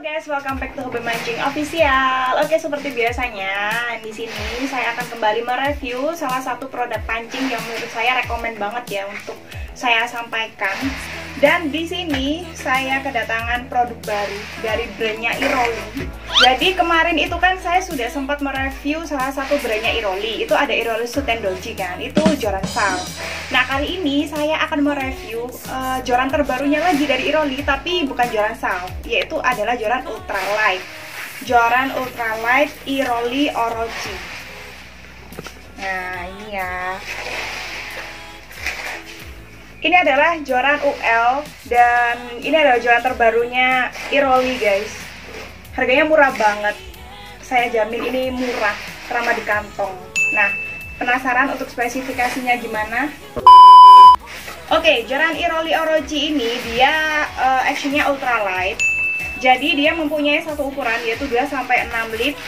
Guys, welcome back to Hobi Mancing Official. Oke, seperti biasanya di sini saya akan kembali mereview salah satu produk pancing yang menurut saya rekomen banget ya untuk saya sampaikan. Dan di sini saya kedatangan produk baru dari brandnya Iroli. Jadi kemarin itu kan saya sudah sempat mereview salah satu brandnya Iroli. Itu ada Iroli Sud and Dolce kan, itu joran sal. Nah kali ini saya akan mereview joran terbarunya lagi dari Iroli, tapi bukan joran sal, yaitu adalah joran ultralight. Joran ultralight Iroli Orochi. Nah ini ya. Ini adalah joran UL dan ini adalah joran terbarunya Iroli guys. Harganya murah banget. Saya jamin ini murah, ramah di kantong. Nah, penasaran untuk spesifikasinya gimana? Oke, joran Iroli Orochi ini dia actionnya ultralight. Jadi dia mempunyai satu ukuran yaitu 2-6 lip.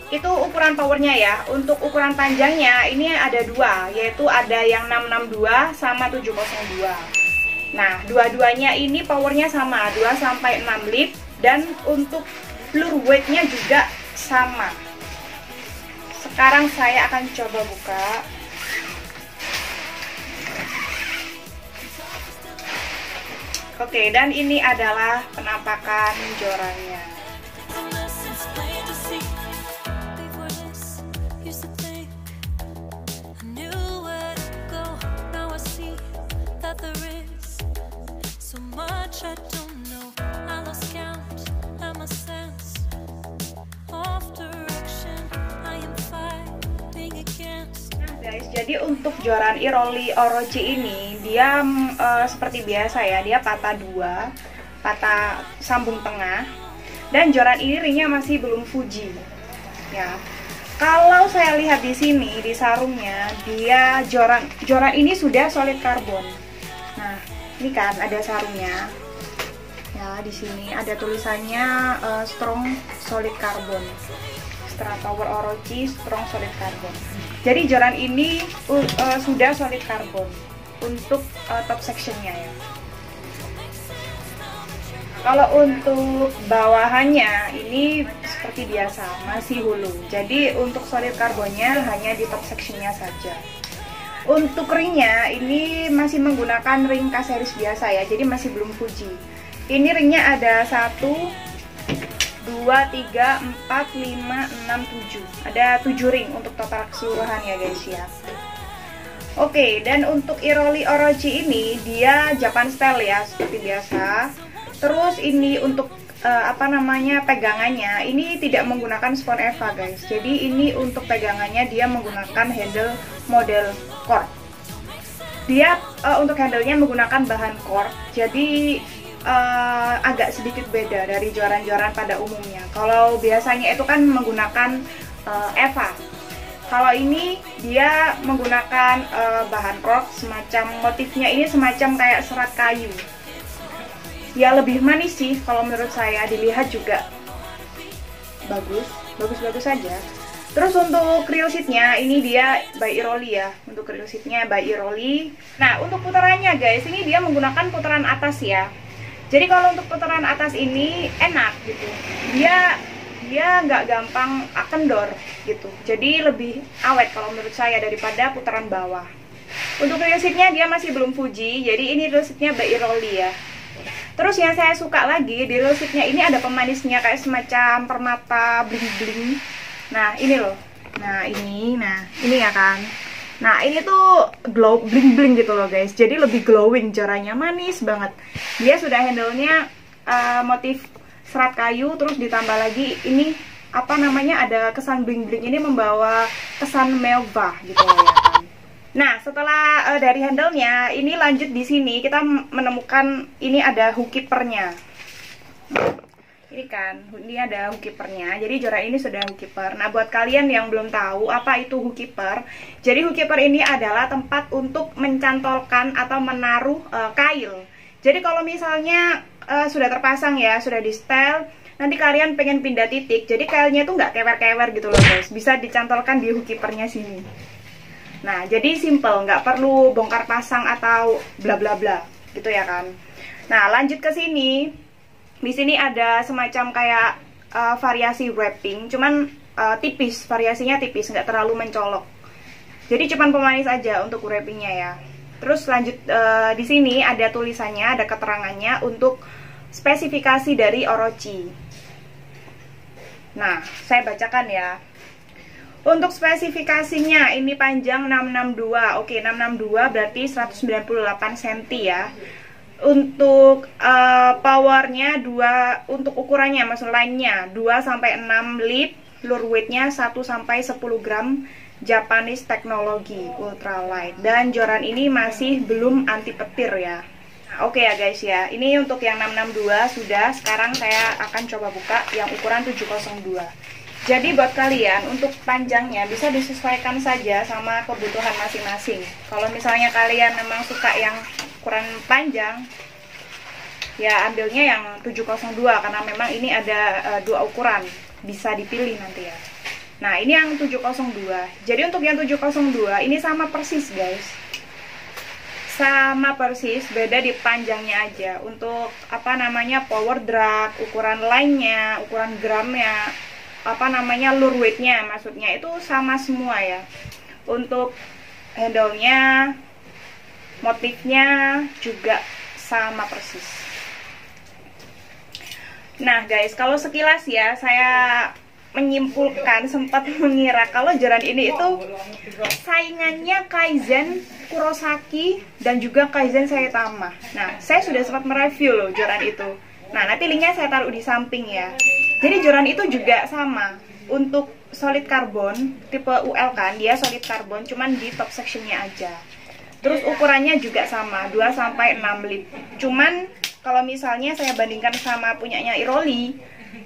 Itu ukuran powernya ya. Untuk ukuran panjangnya ini ada dua, yaitu ada yang 662 sama 702. Nah, dua-duanya ini powernya sama, 2-6 lip, dan untuk lure weightnya juga sama. Sekarang saya akan coba buka. Oke, dan ini adalah penampakan jorannya. Jadi untuk joran Iroli Orochi ini dia seperti biasa ya, dia patah dua, patah sambung tengah, dan joran ini ringnya masih belum Fuji ya. Kalau saya lihat di sini di sarungnya, dia joran ini sudah solid karbon. Nah ini kan ada sarungnya ya, di sini ada tulisannya strong solid carbon. Power Orochi strong solid carbon. Jadi joran ini sudah solid carbon untuk top sectionnya ya. Kalau untuk bawahannya ini seperti biasa masih hulu. Jadi untuk solid carbonnya hanya di top sectionnya saja. Untuk ringnya ini masih menggunakan ring K-series biasa ya. Jadi masih belum Fuji. Ini ringnya ada 1, 2, 3, 4, 5, 6, 7. Ada 7 ring untuk total keseluruhan ya guys ya. Oke, dan untuk Iroli Orochi ini dia Japan style ya seperti biasa. Terus ini untuk pegangannya ini tidak menggunakan spon Eva guys. Jadi ini untuk pegangannya dia menggunakan handle model cork. Dia untuk handlenya menggunakan bahan cork. Jadi agak sedikit beda dari joran-joran pada umumnya. Kalau biasanya itu kan menggunakan Eva. Kalau ini dia menggunakan bahan cork, semacam motifnya ini semacam kayak serat kayu. Ya lebih manis sih kalau menurut saya, dilihat juga bagus saja. Terus untuk reel seatnya ini dia by Iroli ya. Untuk reel seatnya by Iroli. Nah untuk putarannya guys, ini dia menggunakan putaran atas ya. Jadi kalau untuk putaran atas ini enak gitu, dia nggak gampang kendor gitu. Jadi lebih awet kalau menurut saya daripada putaran bawah. Untuk reel seatnya dia masih belum Fuji, jadi ini reel seatnya by Iroli ya. Terus yang saya suka lagi di reel seatnya ini ada pemanisnya kayak semacam permata bling bling. Nah ini loh, nah ini ya kan. Nah ini tuh glow bling bling gitu loh guys. Jadi lebih glowing, jorannya manis banget. Dia sudah handle-nya motif serat kayu, terus ditambah lagi ini ada kesan bling bling, ini membawa kesan mewah gitu loh ya kan. Nah setelah dari handle-nya ini lanjut di sini kita menemukan ini ada hook keeper-nya. Ini kan, ini ada hook keeper-nya. Jadi joran ini sudah hook keeper. Nah, buat kalian yang belum tahu apa itu hook keeper, jadi hook keeper ini adalah tempat untuk mencantolkan atau menaruh kail. Jadi kalau misalnya sudah terpasang ya, sudah di setel, nanti kalian pengen pindah titik, jadi kailnya itu nggak kewer-kewer gitu loh guys. Bisa dicantolkan di hook keeper-nya sini. Nah, jadi simple, nggak perlu bongkar pasang atau bla bla bla gitu ya kan. Nah, lanjut ke sini. Di sini ada semacam kayak variasi wrapping, cuman tipis, variasinya tipis, nggak terlalu mencolok. Jadi cuman pemanis aja untuk wrappingnya ya. Terus lanjut, di sini ada tulisannya, ada keterangannya untuk spesifikasi dari Orochi. Nah, saya bacakan ya. Untuk spesifikasinya ini panjang 662. Oke, 662 berarti 198 cm ya. Untuk powernya 2, untuk ukurannya maksud line-nya 2 sampai 6 lip, lure weight-nya 1 sampai 10 gram, Japanese teknologi ultralight, dan joran ini masih belum anti petir ya. Nah, oke ya guys ya. Ini untuk yang 662 sudah. Sekarang saya akan coba buka yang ukuran 702. Jadi buat kalian untuk panjangnya bisa disesuaikan saja sama kebutuhan masing-masing. Kalau misalnya kalian memang suka yang ukuran panjang, ya ambilnya yang 702 karena memang ini ada 2 ukuran, bisa dipilih nanti ya. Nah, ini yang 702. Jadi untuk yang 702 ini sama persis guys. Sama persis, beda di panjangnya aja. Untuk apa namanya power drag, ukuran line-nya, ukuran gramnya, apa namanya lure weight-nya, maksudnya itu sama semua ya. Untuk handle-nya, motifnya juga sama persis. Nah guys, kalau sekilas ya saya menyimpulkan, sempat mengira kalau joran ini itu saingannya Kaizen, Kurosaki, dan juga Kaizen Saitama. Nah, saya sudah sempat mereview loh joran itu. Nah, nanti linknya saya taruh di samping ya. Jadi joran itu juga sama. Untuk solid carbon, tipe UL kan, dia solid carbon, cuman di top sectionnya aja. Terus ukurannya juga sama, 2 sampai 6 lip. Cuman kalau misalnya saya bandingkan sama punyanya Iroli,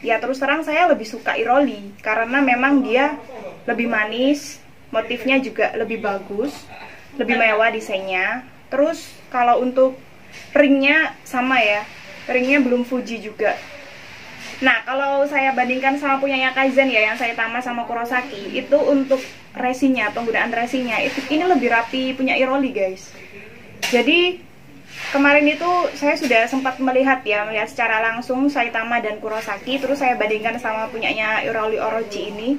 ya terus terang saya lebih suka Iroli karena memang dia lebih manis, motifnya juga lebih bagus, lebih mewah desainnya. Terus kalau untuk ringnya sama ya, ringnya belum Fuji juga. Nah, kalau saya bandingkan sama punyanya Kaizen ya, yang Saitama sama Kurosaki, itu untuk resinya, penggunaan resinya itu ini lebih rapi punya Iroli guys. Jadi kemarin itu saya sudah sempat melihat secara langsung Saitama dan Kurosaki, terus saya bandingkan sama punyanya Iroli Orochi ini.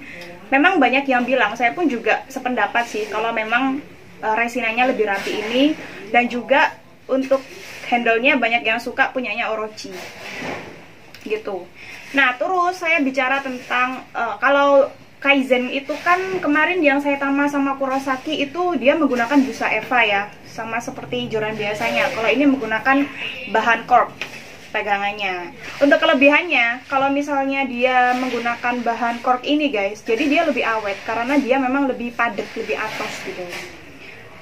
Memang banyak yang bilang, saya pun juga sependapat sih, kalau memang resinanya lebih rapi ini, dan juga untuk handle-nya banyak yang suka punyanya Orochi gitu. Nah, terus saya bicara tentang kalau Kaizen itu kan kemarin yang Saitama sama Kurosaki itu dia menggunakan busa Eva ya, sama seperti joran biasanya. Kalau ini menggunakan bahan cork pegangannya. Untuk kelebihannya, kalau misalnya dia menggunakan bahan cork ini guys, jadi dia lebih awet karena dia memang lebih padat, lebih atos gitu.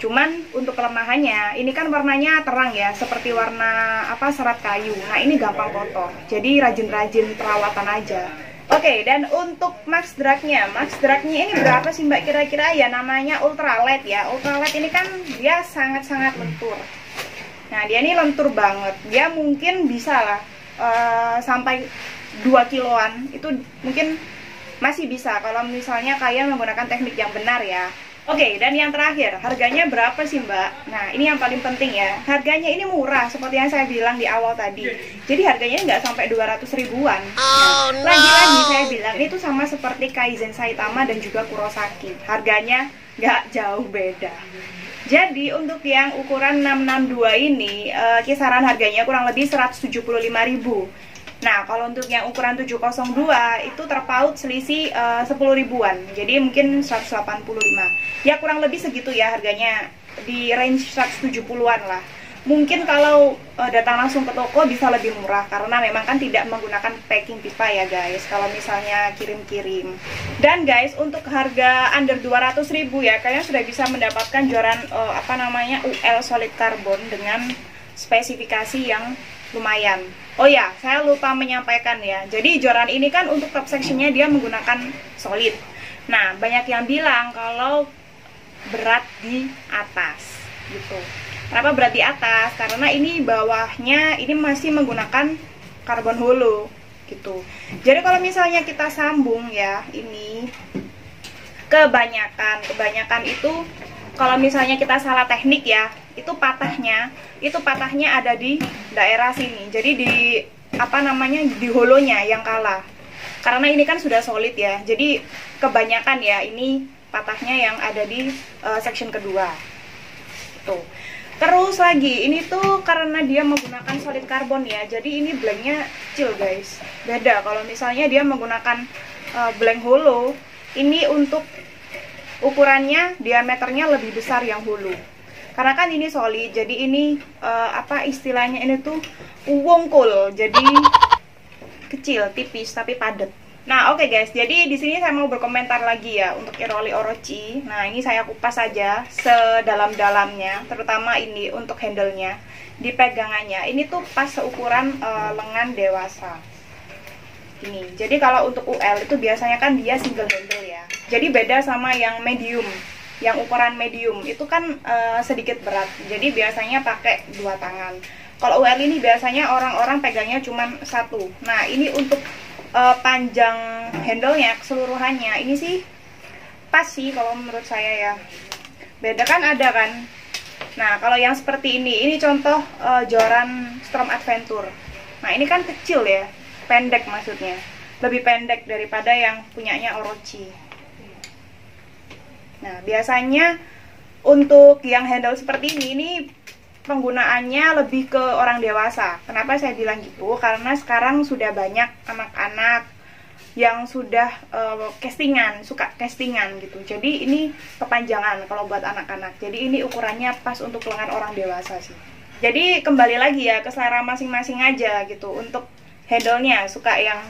Cuman untuk kelemahannya, ini kan warnanya terang ya, seperti warna serat kayu. Nah, ini gampang kotor. Jadi rajin-rajin perawatan aja. Oke, dan untuk max drag-nya ini berapa sih Mbak kira-kira? Ya namanya ultralight ya. Ultralight ini kan dia sangat-sangat lentur. Nah, dia ini lentur banget. Dia mungkin bisa lah sampai 2 kiloan. Itu mungkin masih bisa kalau misalnya kalian menggunakan teknik yang benar ya. Oke, dan yang terakhir, harganya berapa sih Mbak? Nah, ini yang paling penting ya. Harganya ini murah, seperti yang saya bilang di awal tadi. Jadi harganya nggak sampai 200 ribuan. Nah, lagi-lagi saya bilang, ini tuh sama seperti Kaizen Saitama dan juga Kurosaki. Harganya nggak jauh beda. Jadi untuk yang ukuran 662 ini, kisaran harganya kurang lebih 175.000. Nah, kalau untuk yang ukuran 702 itu terpaut selisih 10 ribuan. Jadi mungkin 185. Ya kurang lebih segitu ya harganya, di range 170-an lah. Mungkin kalau datang langsung ke toko bisa lebih murah karena memang kan tidak menggunakan packing pipa ya guys, kalau misalnya kirim-kirim. Dan guys, untuk harga under 200.000 ya, kalian sudah bisa mendapatkan joran UL solid carbon dengan spesifikasi yang lumayan. Oh ya, saya lupa menyampaikan ya. Jadi joran ini kan untuk top sectionnya dia menggunakan solid. Nah, banyak yang bilang kalau berat di atas gitu. Kenapa berat di atas? Karena ini bawahnya ini masih menggunakan karbon holo gitu. Jadi kalau misalnya kita sambung ya, ini kebanyakan itu kalau misalnya kita salah teknik ya, itu patahnya ada di daerah sini. Jadi di apa namanya, di holonya yang kalah. Karena ini kan sudah solid ya, jadi kebanyakan ya ini patahnya yang ada di section kedua. Tuh. Terus lagi, ini tuh karena dia menggunakan solid karbon ya, jadi ini blanknya kecil guys. Beda kalau misalnya dia menggunakan blank holo, ini untuk ukurannya, diameternya lebih besar yang holo. Karena kan ini solid, jadi ini apa istilahnya ini tuh wongkul, jadi kecil, tipis tapi padat. Nah, oke guys, jadi di sini saya mau berkomentar lagi ya untuk Iroli Orochi. Nah, ini saya kupas saja sedalam-dalamnya, terutama ini untuk handle-nya, di pegangannya. Ini tuh pas seukuran lengan dewasa. Ini. Jadi kalau untuk UL itu biasanya kan dia single handle ya. Jadi beda sama yang medium. Yang ukuran medium itu kan sedikit berat. Jadi biasanya pakai 2 tangan. Kalau UL ini biasanya orang-orang pegangnya cuma 1. Nah, ini untuk panjang handle-nya keseluruhannya ini sih pas sih kalau menurut saya ya. Beda kan ada kan. Nah, kalau yang seperti ini contoh joran Storm Adventure. Nah, ini kan kecil ya, pendek maksudnya, lebih pendek daripada yang punyanya Orochi. Nah, biasanya untuk yang handle seperti ini penggunaannya lebih ke orang dewasa. Kenapa saya bilang gitu? Karena sekarang sudah banyak anak-anak yang sudah castingan, suka castingan gitu. Jadi ini kepanjangan kalau buat anak-anak. Jadi ini ukurannya pas untuk lengan orang dewasa sih. Jadi kembali lagi ya ke selera masing-masing aja gitu. Untuk handle-nya suka yang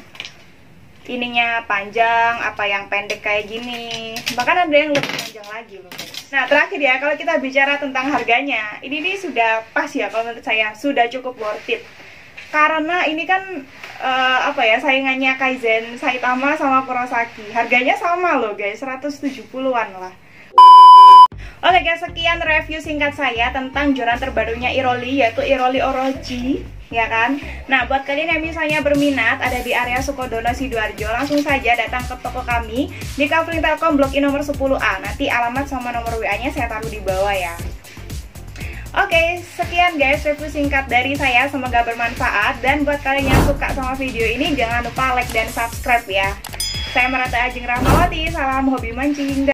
ininya panjang, apa yang pendek kayak gini. Bahkan ada yang lebih panjang lagi loh. Nah, terakhir ya, kalau kita bicara tentang harganya, ini nih sudah pas ya kalau menurut saya, sudah cukup worth it. Karena ini kan apa ya, saingannya Kaizen, Saitama sama Kurosaki. Harganya sama loh guys, 170-an lah. Oke guys, sekian review singkat saya tentang joran terbarunya Iroli, yaitu Iroli Orochi, ya kan? Nah, buat kalian yang misalnya berminat, ada di area Sukodono, Sidoarjo, langsung saja datang ke toko kami di Kavling Telkom Blok I nomor 10A. Nanti alamat sama nomor WA-nya saya taruh di bawah ya. Oke, sekian guys review singkat dari saya, semoga bermanfaat. Dan buat kalian yang suka sama video ini, jangan lupa like dan subscribe ya. Saya Marata Ajeng Rahmawati, salam hobi mancing.